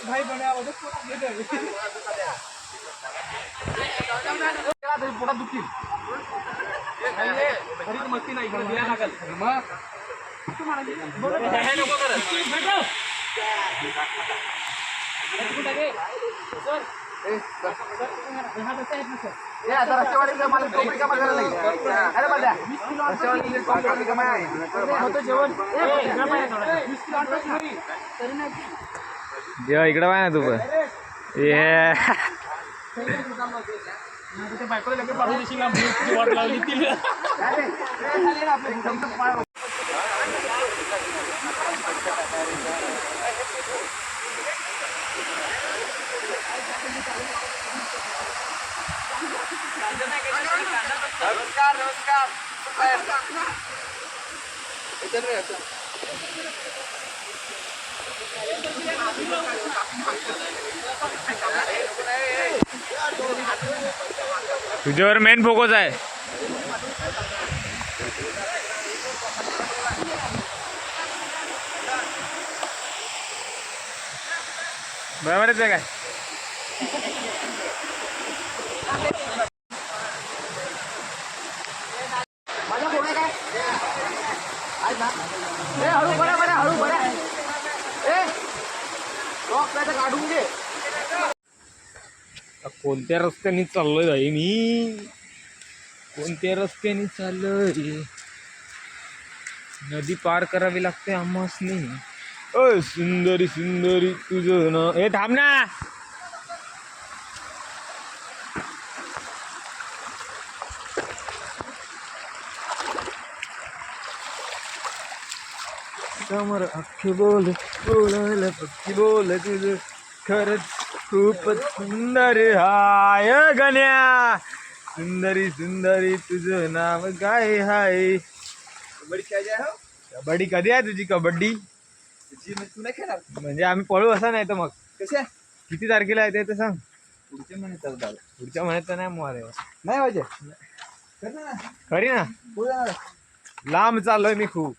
भाई बना पोटात दुखतील मस्ती नाही लागल मग जेव्हा इकडं पाय ना तू पण बायकोला लगेच पाडून देशील ना वाट लावली ती नमस्कार नमस्कार तुझ्यावर मेन फोकस आहे. बरोबरच आहे काय? कोणत्या रस्त्याने चाललोय भाई मी? कोणत्या रस्त्याने चाललोय? नदी पार करावी लागते आम्हासनी. ओ सुंदरी सुंदरी तुझं ना. हे थांब ना. समोर अख्खी बोल बोलायला पक्की बोल तुझं खरंच खूपच सुंदर हाय गण्या. सुंदरी सुंदरी तुझं नाव काय हाय? कबड्डी खेळायची आहे. कबड्डी कधी आहे तुझी? कबड्डी तू नाही खेळणार म्हणजे आम्ही पळू असं नाही तर मग कशा किती तारखेला आहे ते सांग. पुढच्या महिन्यात पुढच्या महिन्यात तर नाही मोहारे नाही पाहिजे खरी ना. लांब चाललोय मी खूप.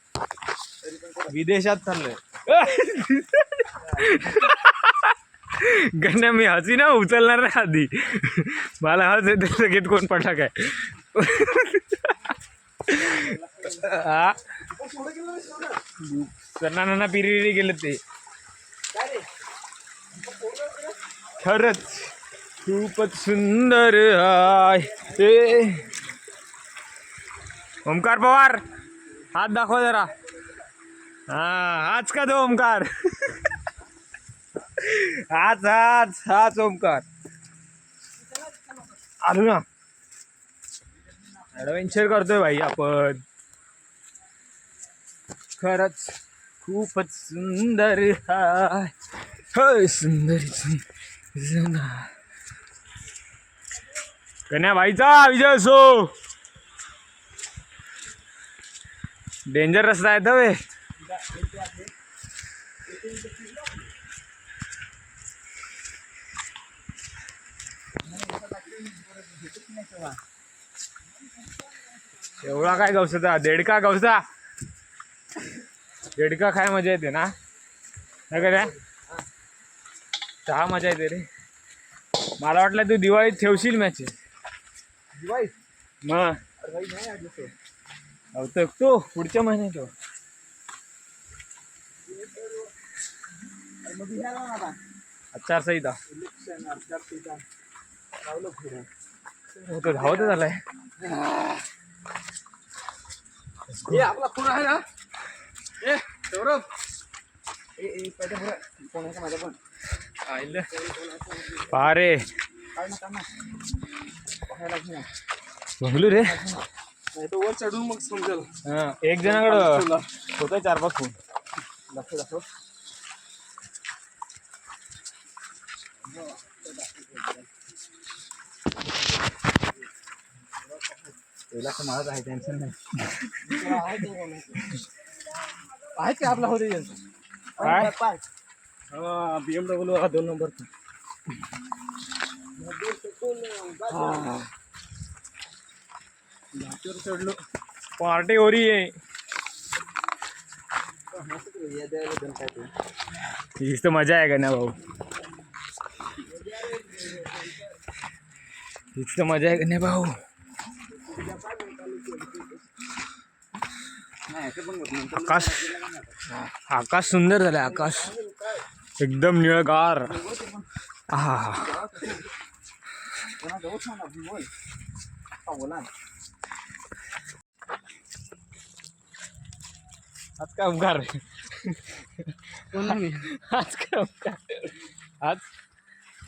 विदेशात चाललोय. गण्या मी हसी ना उचलणार ना आधी. मला हस येते सगळ्यात कोण पडला काय. हा सणांना पिरियडी गेलं ते. खरंच खूपच सुंदर हाय. ओमकार पवार हात दाखवा जरा. हा हाच का तो ओमकार? हाच हाच हाच ओमकार. आलो ना. ॲडव्हेंचर करतोय भाई आपण. खरंच खूपच सुंदर हाय. होय सुंदरी सुंदर. कन्या भाईचा विजय असो. डेंजर रस्ता आहे तर एवढा काय गवसाचा देडका गवसा. देडका खाय मजा येते ना. नाही का रे? चहा मजा येते रे. मला वाटलं तू दिवाळीत ठेवशील मॅच. दिवाळी मग तो पुढच्या महिन्यात आचारसंहिता तो धावत झालाय. हे आपला फोन आहे ना. ए सौरभ फोन माझा पण पारे बंगलू रे. तो वर चढून मग समजेल. एक जणाकडं होतं 4-5 फोन. दाखव त्याला तर माझं आहे टेन्शन नाही. आहे की आपला होते काय BMW 2 नंबरचा. घाटीवर चढलो. पार्टी हो रही है. हीच तर मजा आहे का ना भाऊ. हीच तर मजा आहे का नाही भाऊ. आकाश आकाश सुंदर झालं. आकाश एकदम निळगार. हा आज काय उपकार आज क्या आज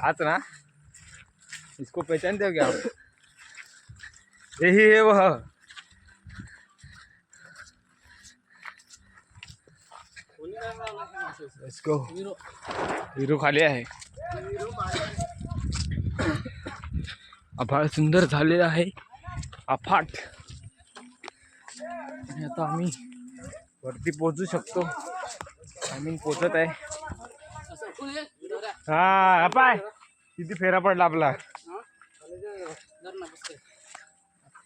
आज ना इसको पहचानते हो क्या आप? यही है वह. इसको हिरो खाली आहे. आभाळ सुंदर झालेलं आहे. अफाट. आणि आता आम्ही वरती पोहोचू शकतो. आम्ही पोहोचत आहे. हा पाय किती फेरा पडला आपला.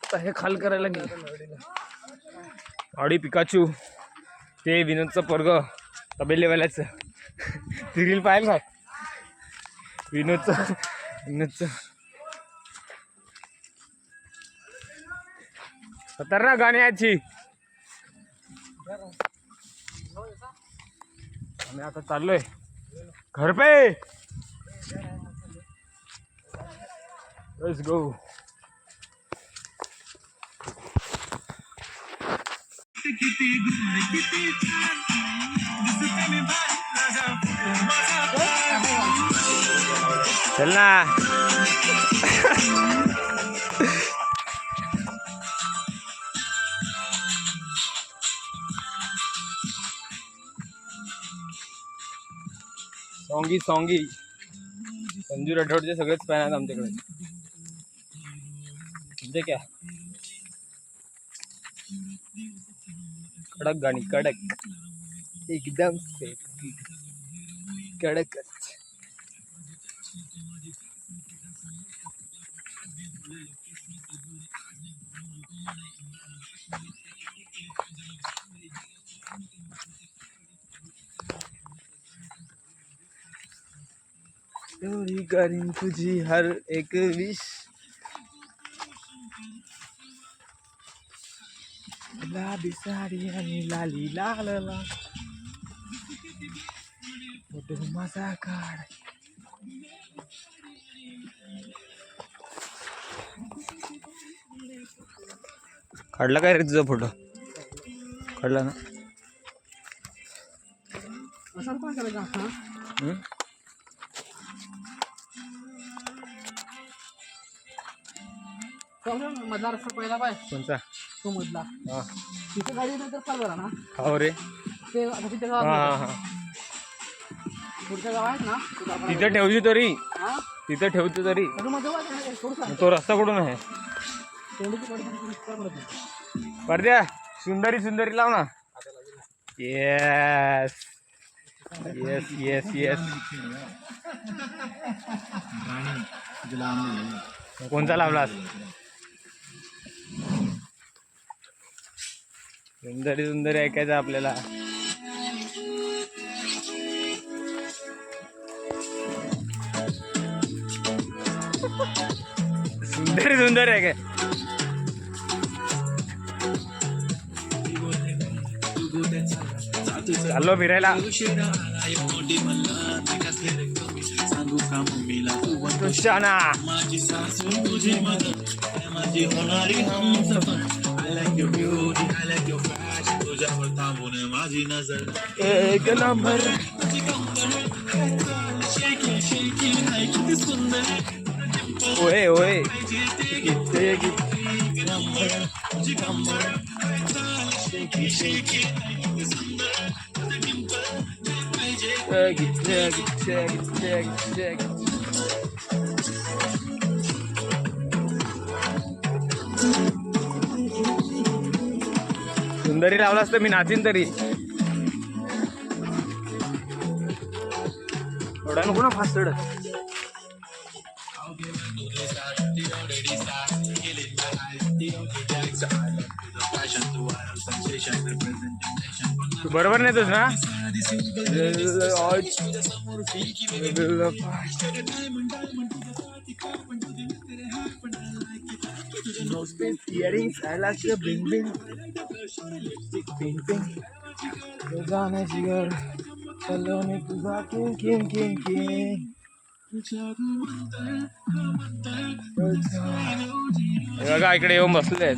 आता हे खाल करायला गेलं. ऑडी पिकाचू ते विनोदचं पोरग तबेलेवाल्याचं. ती रील पाहिलं काय विनोदचं खतरनाक गाणी याची. आम्ही आता चाललोय घर पे. Let's go. चल ना. सॉंगी संजू राठोडचे सगळेच फॅन आहेत आमच्याकडे. म्हणजे क्या कडक गाणी. कडक एकदम कडक. चोरी करीन तुझी हर एक विश. गुलाबी साडी आणि लाली लागला. फोटो माझा काढ. काढला काय रे तुझा फोटो. काढला ना. मधला रस्ता पहिला पाय कोणता तो मधला. हा तिथे गाडी नंतर चाल बरा ना. हो रे. ते तिथे हा हा पुढच्या गाव आहेत ना तिथं ठेवली तरी. हा तिथं ठेवतो तरी. थोडं तो रस्ता कुठून आहे. परद्या सुंदरी लाव ना. Yes yes yes yes. कोणता लावलास. सुंदरी ऐकायचं आपल्याला. सुंदर आहे काय. चाललो फिरायला. शाना एक नंबर. ओए ओए सुंदरी लावलास तर मी नाचीन तरी. थोडा नको ना फास्ट चढ. तू बरोबर नेतोस ना. बघा इकडे येऊन बसले आहेत.